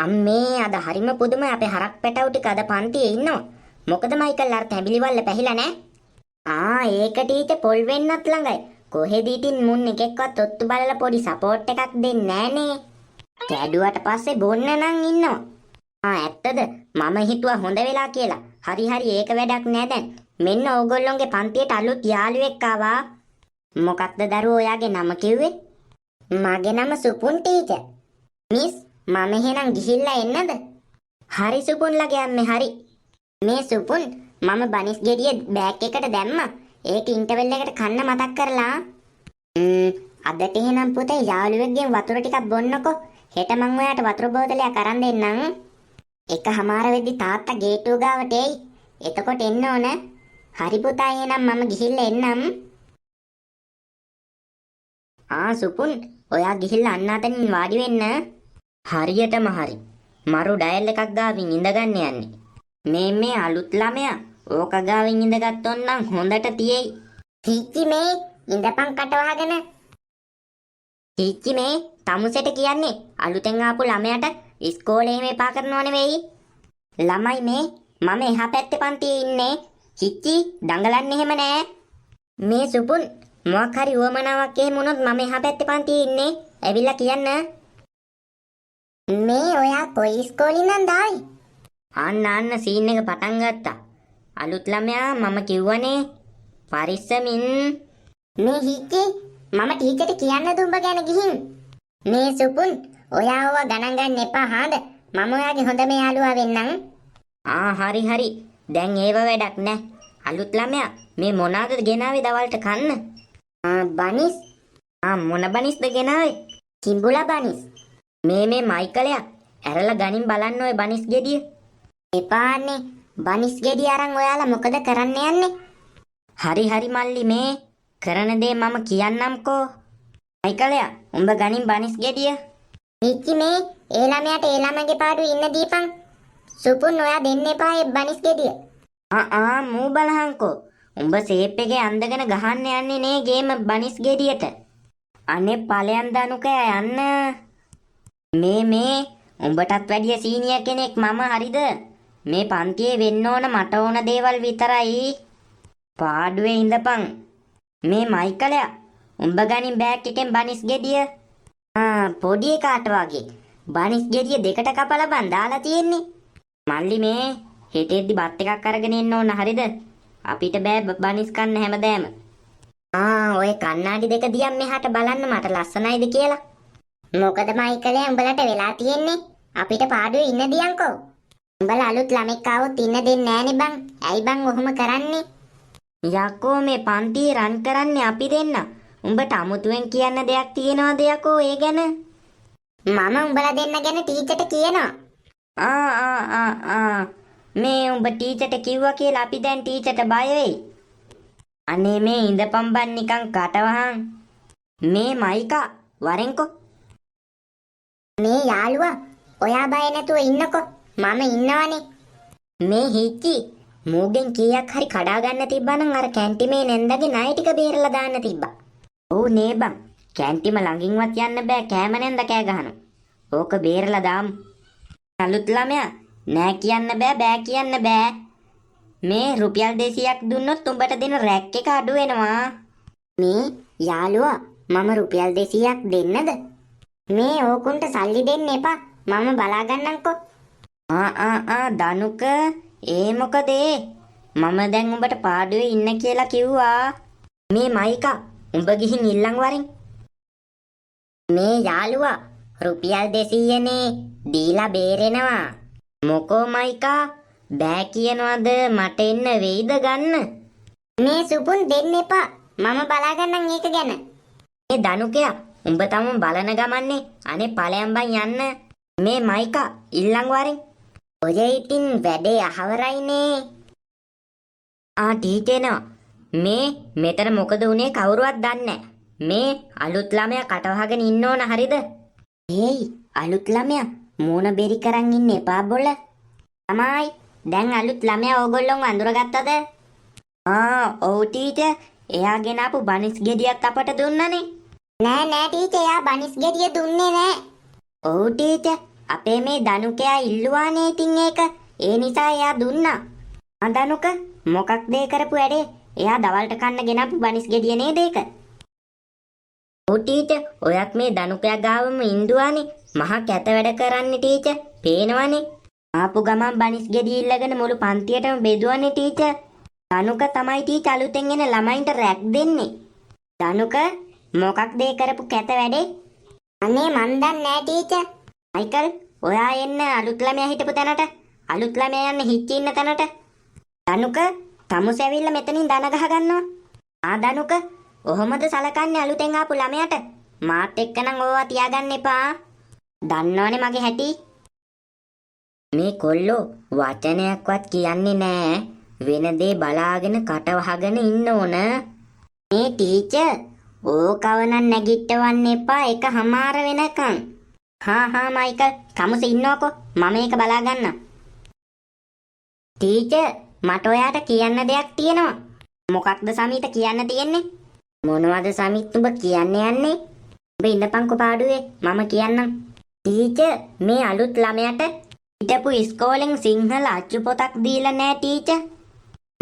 අම්මේ අද හරිම පුදුමයි අපේ හරක් පැටවු ටික අද පන්තියේ ඉන්නවා. මොකද මයිකල් අර තැඹිලිවල්ල පැහිලා නැහැ. ඒක ටීචර් පොල් වෙන්නත් ළඟයි. කොහෙද ඉතින් මුන් එකෙක්වත් ඔත්තු බලලා පොඩි සපෝට් එකක් දෙන්නේ නැහනේ. කැඩුවට පස්සේ බොන්න නම් ඉන්නවා. ඇත්තද? මම හිතුවා හොඳ වෙලා කියලා. හරි ඒක වැඩක් නෑ දැන්. මෙන්න ඕගොල්ලොන්ගේ පන්තියට අලුත් යාළුවෙක් ආවා. මොකක්ද දරුවෝ ඔයාගේ නම කිව්වේ? මගේ නම සුපුන් ටීචර්. මිස් මම එහෙනම් ගිහිල්ලා එන්නද? හරි සුපුන්ලගේ අම්මේ හරි. මේ සුපුන් මම බනිස් ගෙඩිය බෑග් එකට දැම්මා. ඒක ඉන්ටර්වල් එකට කන්න මතක් කරලා. අදට එහෙනම් පුතේ යාළුවෙක්ගෙන් වතුර ටිකක් බොන්නකෝ. හෙට මං ඔයාට වතුර බෝතලයක් අරන් දෙන්නම්. එකමාර වෙද්දි තාත්තා ගේට්ටුව ගාවට එයි. එතකොට එන්න ඕන. හරි පුතා එහෙනම් මම ගිහිල්ලා එන්නම්. සුපුන් ඔයා ගිහිල්ලා අන්න අතනින් වාඩි වෙන්න. හරියටම හරි. මරු ඩයල් එකක් ගාවින් ඉඳගන්න යන්නේ. මේ අලුත් ළමයා ඕක ගාවින් ඉඳගත්තොත් නම් හොඳට තියෙයි. ටීචි මේ ඉඳපන් කට වහගෙන. ටීචි මේ තමුසෙට කියන්නේ අලුතෙන් ආපු ළමයාට ඉස්කෝලේ මේපා කරනව නෙවෙයි. ළමයි මේ මම එහා පැත්තේ පන්තියේ ඉන්නේ. චිච්චි දඟලන්නේ එහෙම නෑ. මේ සුපුන් මොකක් හරි උවමනාවක් එහෙම වුණොත් මම එහා පැත්තේ පන්තියේ ඉන්නේ. ඇවිල්ලා කියන්න. මේ ඔයා කොයි ඉස්කෝලේ ඉඳන්ද ආවේ? අන්න සීන් එක පටන් ගත්තා. අලුත් ළමයා මම කිව්වනේ පරිස්සමින්. මේ හිච්චි මම ටීචර්ට කියන්න දුඹ ගැන ගිහින්. මේ සුපුන් ඔයා ඔවා ගණන් ගන්න එපා හාද? මම ඔයාගේ හොඳම යාළුවා වෙන්නම්. හරි. දැන් ඒව වැඩක් නෑ. අලුත් ළමයා මේ මොනවාද ගෙනාවේ දවල්ට කන්න? බනිස්. මොන බනිස්ද ගෙනාවේ? කිඹුලා බනිස්. මේ මයිකලයා ඇරලා ගනින් බලන්න ඔය බනිස් ගෙඩිය. එපාන්නේ බනිස් ගෙඩිය අරන් ඔයාලා මොකද කරන්න යන්නේ? හරි මල්ලි මේ කරන දේ මම කියන්නම්කෝ. මයිකලයා උඹ ගනින් බනිස් ගෙඩිය. පිච්චි මේ ඒ ළමයාට ඒ ළමගේ පාඩුවේ ඉන්න දීපන්. සුපුන් ඔයා දෙන්න එපා ඒ බනිස් ගෙඩිය. මූ බලහන්කෝ. උඹ සේප් එකේ අඳගෙන ගහන්න යන්නේ නේ ගේම බනිස් ගෙඩියට. අනේ ඵලයන් දනුකෑ යන්න. මේ උඹටත් වැඩිය සීනියර් කෙනෙක් මම හරිද? මේ පන්තියේ වෙන්න ඕන මට ඕන දේවල් විතරයි. පාඩුවේ ඉඳපන්. මේ මයිකලයා උඹ ගනින් බෑග් එකෙන් බනිස් ගෙඩිය. පොඩි එකාට වගේ බනිස් ගෙඩිය දෙකට කපලා බන් දාලා තියෙන්නේ. මල්ලි මේ හෙටෙද්දි බත් එකක් අරගෙන එන්න ඕන හරිද? අපිට බෑ බනිස් කන්න හැමදාම. ඔය කණ්ණාඩි දෙක දියම් මෙහාට බලන්න මට ලස්සනයිද කියලා. මොකද මයිකලයා උඹලට වෙලා තියෙන්නේ? අපිට පාඩුවේ ඉන්න දියන්කෝ. උඹලා අලුත් ළමෙක් ආවොත් ඉන්න දෙන්නේ නෑනේ බං. ඇයි බං ඔහොම කරන්නේ? යකෝ මේ පන්තිය රන් කරන්නේ අපි දෙන්න. උඹට අමුතුවෙන් කියන්න දෙයක් තියෙනවද යකෝ ඒ ගැන? මම උඹලා දෙන්න ගැන ටීචර්ට කියනවා. මේ උඹ ටීචර්ට කිව්වා කියලා අපි දැන් ටීචර්ට බය වෙයි. අනේ මේ ඉඳපන් බන් නිකන් කටවහන්. මේ මයිකා වරෙන්කෝ. මේ යාළුවා ඔයා බය නැතුව ඉන්නකෝ. මම ඉන්නවනේ. මේ හිච්චි මූගෙන් කීයක් හරි කඩා ගන්න තිබ්බනම් අර කැන්ටිමේ නැන්දගේ ණය ටික බේරලා දාන්න තිබ්බා. ඔව් නේ බං. කැන්ටිම ළඟින්වත් යන්න බෑ කෑම නැන්ද කෑ ගහනවා. ඕක බේරලා දාමු. අලුත් ළමයා නෑ කියන්න බෑ කියන්න බෑ. මේ රුපියල් 200ක් දුන්නොත් උඹට දෙන රැක් එක අඩු වෙනවා. මේ යාළුවා මම රුපියල් 200ක් දෙන්නද? මේ ඕකුන්ට සල්ලි දෙන්න එපා. මම බලා ගන්නම්කෝ. දනුක ඒ මොකද? මම දැන් උඹට පාඩුවේ ඉන්න කියලා කිව්වා. මේ මයිකා උඹ ගිහින් ඉල්ලන් වරින්. මේ යාළුවා රුපියල් 200නේ දීලා බේරෙනවා. මොකෝ මයිකා බෑ කියනවද? මට එන්න වෙයිද ගන්න? මේ සුපුන් දෙන්න එපා. මම බලා ගන්නම් ඒක ගැන. මේ දනුකයා උඹ තම බලන ගමන්නේ. අනේ ඵලයන් බං යන්න. මේ මයිකා ඉල්ලන් වරින්. ඔය ඉතින් වැඩේ අහවරයිනේ. ටීචර් මේ මෙතන මොකද උනේ කවුරුවත් දන්නේ මේ අලුත් ළමයා කටවහගෙන ඉන්න ඕන හරිද? ඒයි අලුත් ළමයා මූණ බෙරි කරන් ඉන්න එපා බොල. තමයි දැන් අලුත් ළමයා ඕගොල්ලෝ අඳුරගත්තද? ඔව් ටීචර්. එයා ගෙන ආපු බනිස් ගෙඩියක් අපට දුන්නනේ. නෑ ටීචර් එයා බනිස් ගෙඩිය දුන්නේ නෑ. ඔව් ටීචර් අපේ මේ දනුකයා ඉල්ලුවානේ ඉතින් ඒක. ඒ නිසා එයා දුන්නා. දනුක මොකක්ද ඒ කරපු වැඩේ? එයා දවල්ට කන්න ගෙනපු බනිස් ගෙඩිය නේද ඒක? ඔව් ටීචර්, ඔයත් මේ දනුකයා ගාවම ඉඳුවානේ. මහා කැත වැඩ කරන්නේ ටීචර්. පේනවනේ. ආපු ගමන් බනිස් ගෙඩිය ඉල්ලගෙන මුළු පන්තියටම බෙදුවනේ ටීචර්. දනුක තමයි ටීචර් අලුතෙන් එන ළමයින්ට රැක් දෙන්නේ. දනුක මොකක්ද ඒ කරපු කැත වැඩේ? අනේ මන් දන්නේ නෑ ටීචර්. මයිකල් ඔයා එන්න අලුත් ළමයා හිටපු තැනට. අලුත් ළමයා යන්න හිච්චි ඉන්න තැනට. දනුක තමුස ඇවිල්ලා මෙතනින් දන ගහ ගන්නවා. දනුක ඔහොමද සලකන්නේ අලුතෙන් ආපු ළමයාට? මාත් එක්කනම් ඕවා තියාගන්න එපා. දන්නවනේ මගේ හැටි. මේ කොල්ලෝ වචනයක්වත් කියන්නේ නෑ. වෙන දේ බලාගෙන කට වහගෙන ඉන්න ඕන. මේ ටීචර් ඕකවනම් නැගිටවන්න එපා. එක හමාර වෙනකන්. හා මයිකල් තමුස ඉන්නවකෝ. මම ඒක බලා ගන්නම්. ටීචර් මට ඔයාට කියන්න දෙයක් තියෙනවා. මොකක්ද සමීත කියන්න තියෙන්නේ? මොනවද සමීත් උඹ කියන්න යන්නේ? උඹ ඉන්නපන්කො පාඩුවේ මම කියන්නම්. ටීචර් මේ අලුත් ළමයට හිටපු ඉස්කෝලෙන් සිංහල අච්චු පොතක් දීලා නෑ ටීචර්.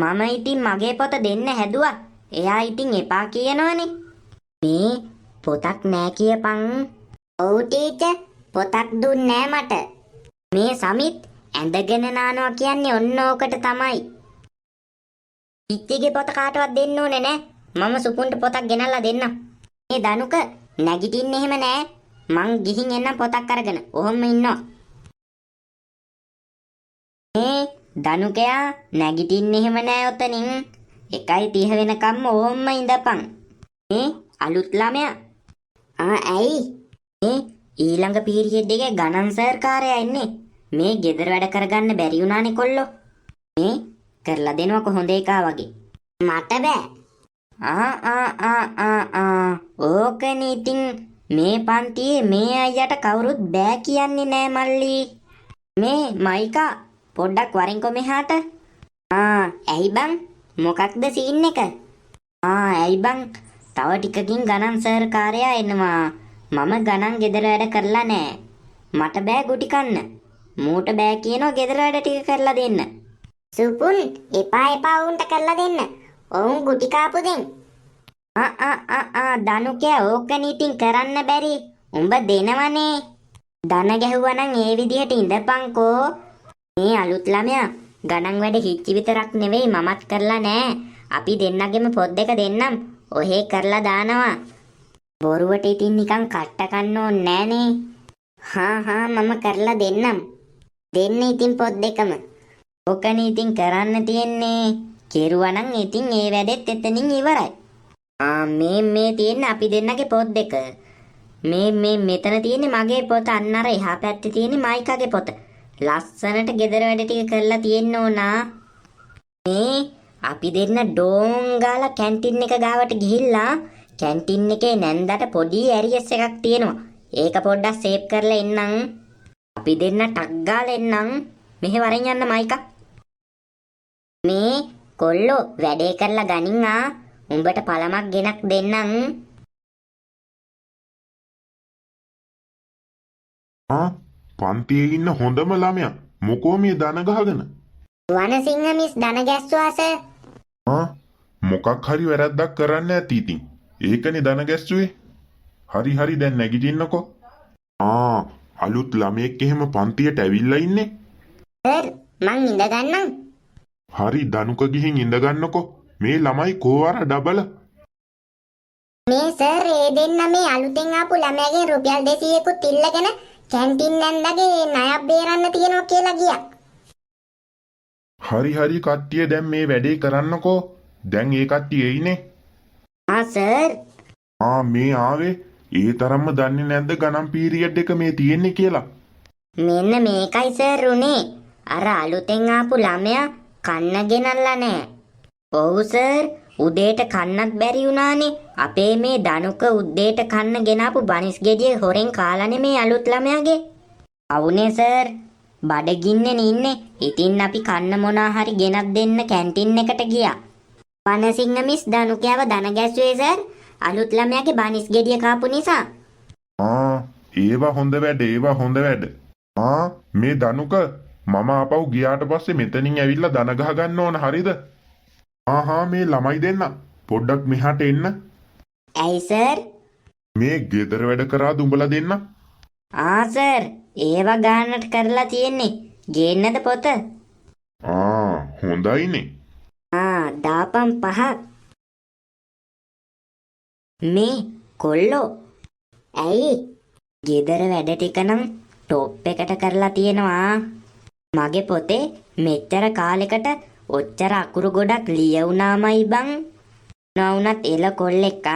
මම ඉතින් මගේ පොත දෙන්න හැදුවා. එයා ඉතින් එපා කියනවනේ. මේ පොතක් නෑ කියපන්. ඔව් ටීචර් පොතක් දුන්නේ නෑ මට. මේ සමිත් ඇඳගෙන නානවා කියන්නේ ඔන්න ඕකට තමයි. පිටිගේ පොත කාටවත් දෙන්න ඕනේ නෑ. මම සුපුන්ට පොතක් ගෙනල්ලා දෙන්නම්. මේ දනුක නැගිටින්න එහෙම නෑ. මං ගිහින් එන්නම් පොතක් අරගෙන. ඔහොම ඉන්නවා. මේ දනුකයා නැගිටින්න එහෙම නෑ ඔතනින්. 1:30 වෙනකම්ම ඔහොම ඉඳපන්. මේ අලුත් ළමයා. ඇයි? මේ ඊළඟ පීරියඩ් එකේ ගණන් සර් කාර්යය ඉන්නේ. මේ ගෙදර වැඩ කරගන්න බැරි වුණානේ කොල්ලෝ. මේ කරලා දෙනවකො හොඳ එකා වගේ. මට බෑ. ඕකනේ ඉතින් මේ පන්තියේ මේ අයියට කවුරුත් බෑ කියන්නේ නෑ මල්ලි. මේ මයිකා පොඩ්ඩක් වරින්කො මෙහාට. ඇයි බං? මොකක්ද සීන් එක? ඇයි බං? තව ටිකකින් ගණන් සර් කාර්යය එනවා. මම ගණන් ගෙදර වැඩ කරලා නෑ. මට බෑ ගුටි කන්න. මූට බෑ කියනවා ගෙදර වැඩ ටික කරලා දෙන්න. සුපුන් එපා උන්ට කරලා දෙන්න. ඔවුන් ගුටි කාපු දෙන්. දනුකයා ඕකනේ ඉතින් කරන්න බැරි. උඹ දෙනවනේ. දන ගැහුවා නම් ඒ විදිහට ඉඳපන්කෝ. මේ අලුත් ළමයා ගණන් වැඩ හිච්චි විතරක් නෙවෙයි මමත් කරලා නෑ. අපි දෙන්නගෙම පොත් දෙක දෙන්නම්. ඔහේ කරලා දානවා. බොරුවට ඉතින් නිකන් කට්ට කන්න ඕනේ නෑනේ. මම කරලා දෙන්නම්. දෙන්න ඉතින් පොත් දෙකම. ඔකනේ ඉතින් කරන්න තියෙන්නේ. කෙරුවා නම් ඉතින් ඒ වැඩෙත් එතනින් ඉවරයි. මේ තියෙන්නේ අපි දෙන්නගේ පොත් දෙක. මේ මෙතන තියෙන්නේ මගේ පොත. අන්න අර එහා පැත්තේ තියෙන්නේ මයිකාගේ පොත. ලස්සනට ගෙදර වැඩ ටික කරලා තියෙන්න ඕන. මේ අපි දෙන්න ඩෝන් ගාලා කැන්ටින් එක ගාවට ගිහිල්ලා කැන්ටින් එකේ නැන්දට පොඩි ඇරියස් එකක් තියෙනවා. ඒක පොඩ්ඩක් සේව් කරලා එන්නම්. අපි දෙන්න ටක් ගාලා එන්නම්. මෙහෙ වරෙන් යන්න මයිකා. මේ කොල්ලෝ වැඩේ කරලා ගනින් උඹට පළමක් ගෙනක් දෙන්නම්. පන්තියේ ඉන්න හොඳම ළමයා මොකෝ මේ දන ගහගෙන? වනසිංහ මිස් දන ගැස්සුවා සර්. මොකක් හරි වැරද්දක් කරන්න ඇති ඉතින්. ඒකනේ දන ගැස්සුවේ. හරි දැන් නැගිටින්නකෝ. අලුත් ළමයෙක් එහෙම පන්තියට ඇවිල්ලා ඉන්නේ. සර් මං ඉඳ ගන්නම්. හරි දනුක ගිහින් ඉඳ ගන්නකෝ. මේ ළමයි කෝවර ඩබල. මේ සර් ඒ දෙන්න මේ අලුතෙන් ආපු ළමයාගෙන් රුපියල් 200කුත් ඉල්ලගෙන කැන්ටින් නැන්දගේ ණයක් බේරන්න තියනවා කියලා ගියා. හරි කට්ටිය දැන් මේ වැඩේ කරන්නකෝ. දැන් ඒ කට්ටිය එයිනේ. සර්. මේ ආවේ ඒ තරම්ම දන්නේ නැද්ද ගණන් පීරියඩ් එක මේ තියෙන්නේ කියලා? මෙන්න මේකයි සර් උනේ. අර අලුතෙන් ආපු ළමයා කන්න ගෙනල්ලා නෑ. ඔව් සර් උදේට කන්නත් බැරි වුණානේ. අපේ මේ දනුක උදේට කන්න ගෙනාපු බනිස් ගෙඩිය හොරෙන් කාලානේ මේ අලුත් ළමයාගේ. අවුනේ සර් බඩගින්නේ ඉන්නේ. ඉතින් අපි කන්න මොනා හරි ගෙනත් දෙන්න කැන්ටින් එකට ගියා. වනසිංහ මිස් දනුකයාව දන ගැස්සුවේ සර් අලුත් ළමයාගේ බනිස් ගෙඩිය කාපු නිසා. ඒවා හොඳ වැඩ. මේ දනුක මම ආපහු ගියාට පස්සේ මෙතනින් ඇවිල්ලා දන ගහ ගන්න ඕන හරිද? මේ ළමයි දෙන්න පොඩ්ඩක් මෙහාට එන්න. ඇයි සර්? මේ ගෙදර වැඩ කරාද උඹලා දෙන්න? සර් ඒවා ගන්නට කරලා තියෙන්නේ. ගේන්නද පොත? හොඳයිනේ. දාපම් 5ක්. මේ කොල්ලෝ ඇයි ගෙදර වැඩ ටික නම් টොප් එකට කරලා තියෙනවා. මගේ පොතේ මෙච්චර කාලෙකට ඔච්චර අකුරු ගොඩක් ලියවුනාමයි බං. නවුනත් එල කොල්ලෙක්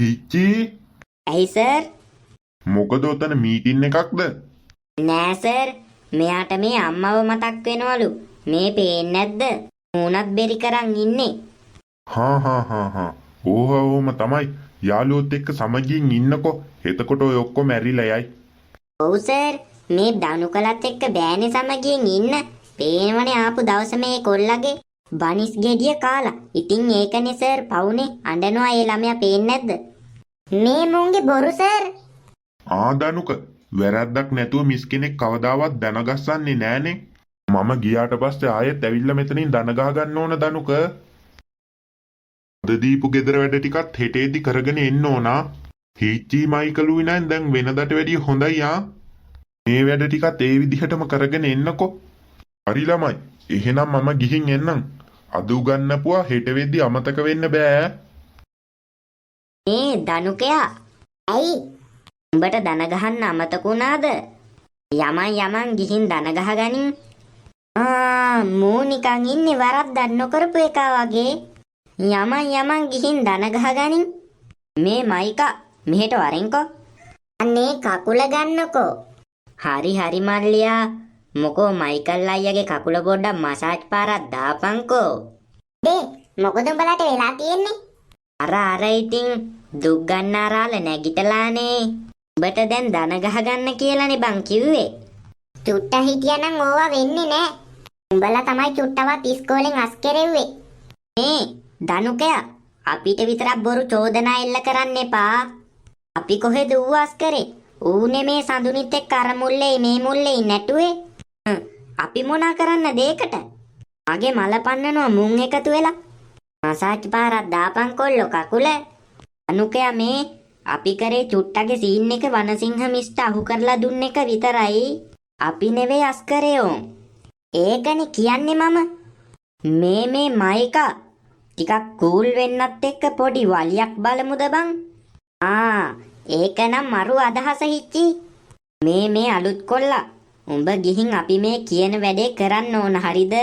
හිච්චි ඇයි සර්? මොකද ඔතන මීටින් එකක්ද? නෑ සර්, මෙයාට මේ අම්මව මතක් වෙනවලු. මේ පේන්නේ නැද්ද? මූණත් බෙරි කරන් ඉන්නේ. ඕම තමයි. යාළුවොත් එක්ක සමගියෙන් ඉන්නකෝ. එතකොට ඔය ඔක්කොම ඇරිලා යයි. ඔව් සර්, මේ දනුකලත් එක්ක බෑනේ සමගියෙන් ඉන්න. පේනවනේ ආපු දවස මේ කොල්ලගේ බනිස් ගෙඩිය කාලා. ඉතින් ඒකනේ සර් පවුනේ අඬනවා ඒ ළමයා පේන්නේ නැද්ද? මේ මුංගේ බොරු සර්. දනුක වැරද්දක් නැතුව මිස් කෙනෙක් කවදාවත් දනගස්සන්නේ නෑනේ. මම ගියාට පස්සේ ආයෙත් ඇවිල්ලා මෙතනින් දන ගහ ගන්න ඕන දනුක. අද දීපු ගෙදර වැඩ ටිකත් හෙටේදි කරගෙන එන්න ඕන. හීච්චි මයිකලුයි නං දැන් වෙනදට වැඩිය හොඳයි මේ වැඩ ටිකත් ඒ විදිහටම කරගෙන එන්නකෝ. හරි ළමයි. එහෙනම් මම ගිහින් එන්නම්. අද උගන්නපුවා හෙට වෙද්දි අමතක වෙන්න බෑ. මේ දනුකයා ඇයි උඹට දන ගහන්න අමතක වුණාද? යමන් ගිහින් දන ගහගනින්. මූ නිකන් ඉන්නේ වරද්දක් නොකරපු එකා වගේ. යමන් ගිහින් දන ගහගනින්. මේ මයිකා මෙහෙට වරෙන්කෝ. අනේ කකුල ගන්නකෝ. හරි මල්ලියා. මොකෝ මයිකල් අයියාගේ කකුල පොඩ්ඩක් මසාජ් පාරක් දාපන්කෝ. මොකද උඹලට වෙලා තියෙන්නේ? අර ඉතින් දුක් ගන්නාරාල නැගිටලානේ. උඹට දැන් දන ගහ ගන්න කියලානේ බං කිව්වේ. චුට්ට හිටියනම් ඕවා වෙන්නේ නෑ. උඹලා තමයි චුට්ටවත් ඉස්කෝලෙන් අස් කෙරෙව්වේ. මේ දනුකයා අපිට විතරක් බොරු චෝදනා එල්ල කරන්න එපා. අපි කොහෙද ඌ අස් කරේ? ඌනේ මේ සඳුනිත් එක්ක අර මුල්ලේ මේ මුල්ලේ නැටුවේ. අපි මොනා කරන්නද ඒකට? මගේ මල පන්නනවා මුන් එකතු වෙලා. මසාජ් පාරක් දාපන් කොල්ලෝ කකුල. අනුකයා මේ අපි කරේ චුට්ටගේ සීන් එක වනසිංහ මිස්ට අහු කරලා දුන්න එක විතරයි. අපි නෙවෙයි අස් කරේෝ. ඒකනේ කියන්නේ මම. මේ මයිකා ටිකක් කූල් වෙන්නත් එක්ක පොඩි වලියක් බලමුද බං? ඒක නම් මරු අදහස හිච්චි. මේ අලුත් කොල්ලා. උඹ ගිහින් අපි මේ කියන වැඩේ කරන්න ඕන හරිද?